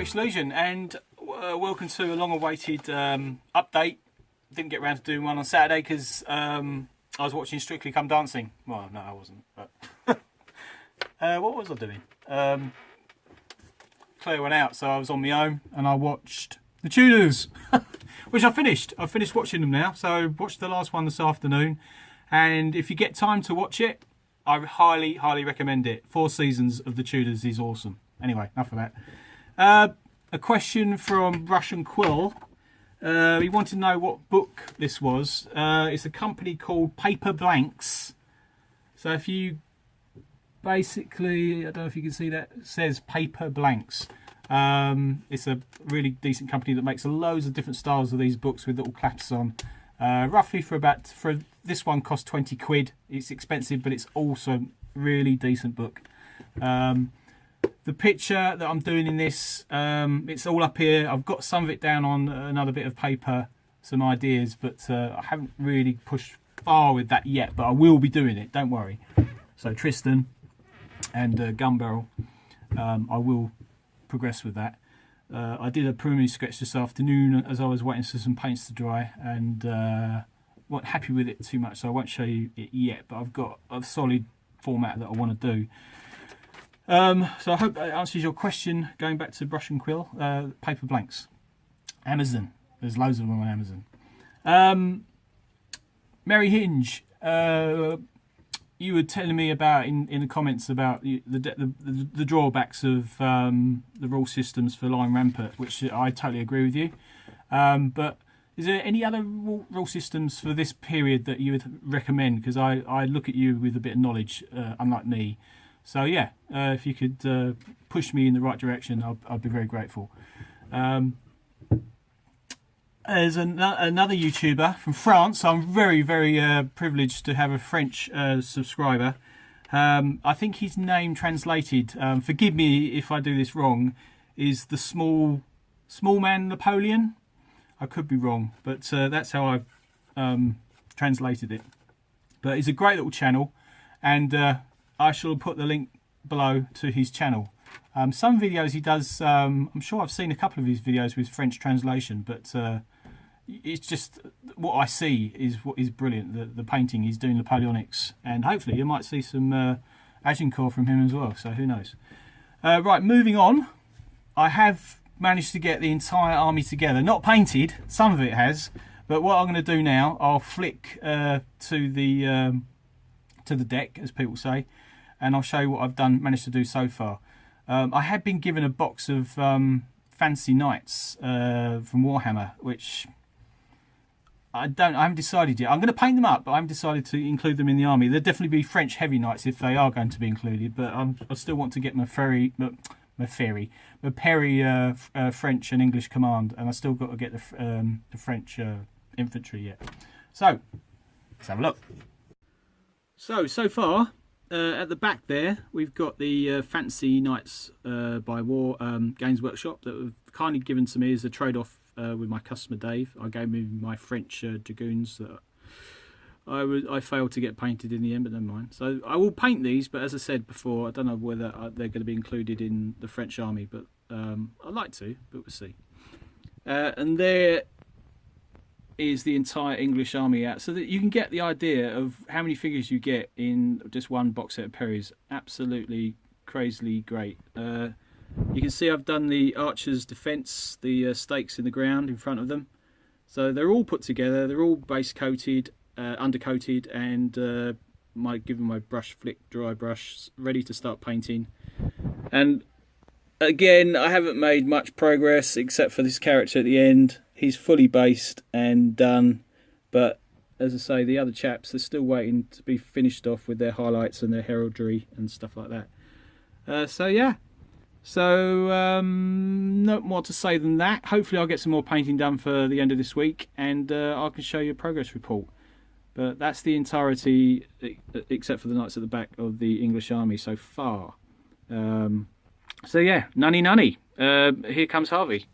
British Legion, and welcome to a long-awaited update. Didn't get around to doing one on Saturday because I was watching Strictly Come Dancing. Well, no, I wasn't. But what was I doing? Claire went out, so I was on my own, and I watched The Tudors, which I finished. I've finished watching them now, so I watched the last one this afternoon. And if you get time to watch it, I highly, highly recommend it. 4 seasons of The Tudors is awesome. Anyway, enough of that. A question from Russian Quill. He wanted to know what book this was. It's a company called Paper Blanks. So if you basically, I don't know if you can see that, it says Paper Blanks. It's a really decent company that makes loads of different styles of these books with little claps on. Roughly for this one cost 20 quid. It's expensive, but it's also really decent book. The picture that I'm doing in this, it's all up here. I've got some of it down on another bit of paper, some ideas, but I haven't really pushed far with that yet, but I will be doing it, don't worry. So Tristan and Gun Barrel, I will progress with that. I did a preliminary sketch this afternoon as I was waiting for some paints to dry, and wasn't happy with it too much, so I won't show you it yet, but I've got a solid format that I want to do. So I hope that answers your question. Going back to Brush and Quill, Paper Blanks, Amazon. There's loads of them on Amazon. Mary Hinge, you were telling me about in the comments about the drawbacks of the rule systems for Line Rampart, which I totally agree with you. But is there any other rule systems for this period that you would recommend? Because I look at you with a bit of knowledge, unlike me. So yeah, if you could push me in the right direction, I'd be very grateful. There's another YouTuber from France. I'm very, very privileged to have a French subscriber. I think his name translated, forgive me if I do this wrong, is the small man Napoleon. I could be wrong, but that's how I've translated it. But it's a great little channel, and I shall put the link below to his channel. Some videos he does, I'm sure I've seen a couple of his videos with French translation, but it's just what I see is what is brilliant. The painting, he's doing Napoleonics, and hopefully you might see some Agincourt from him as well, so who knows. Right, moving on. I have managed to get the entire army together, not painted, some of it has, but what I'm going to do now, I'll flick to the deck, as people say, and I'll show you what I've managed to do so far. I had been given a box of fancy knights from Warhammer, which I haven't decided yet. I'm going to paint them up, but I haven't decided to include them in the army. There'll definitely be French heavy knights if they are going to be included, but I still want to get my Perry French and English command, and I still got to get the French infantry yet. So let's have a look. So far, at the back there, we've got the Fancy Knights by Games Workshop that were kindly given to me as a trade-off with my customer Dave. I gave him my French dragoons that I failed to get painted in the end, but never mind. So I will paint these, but as I said before, I don't know whether they're going to be included in the French army, but I'd like to, but we'll see. And there is the entire English army out, so that you can get the idea of how many figures you get in just one box set of Perrys. Absolutely crazily great. You can see I've done the archers' defence, the stakes in the ground in front of them, so they're all put together, they're all base coated, undercoated, and given my brush flick dry brush ready to start painting. And again, I haven't made much progress except for this character at the end. He's fully based and done, but as I say, the other chaps, they're still waiting to be finished off with their highlights and their heraldry and stuff like that. So yeah, not more to say than that. Hopefully I'll get some more painting done for the end of this week, and I can show you a progress report. But that's the entirety, except for the knights at the back, of the English army so far. So yeah, nunny. Here comes Harvey.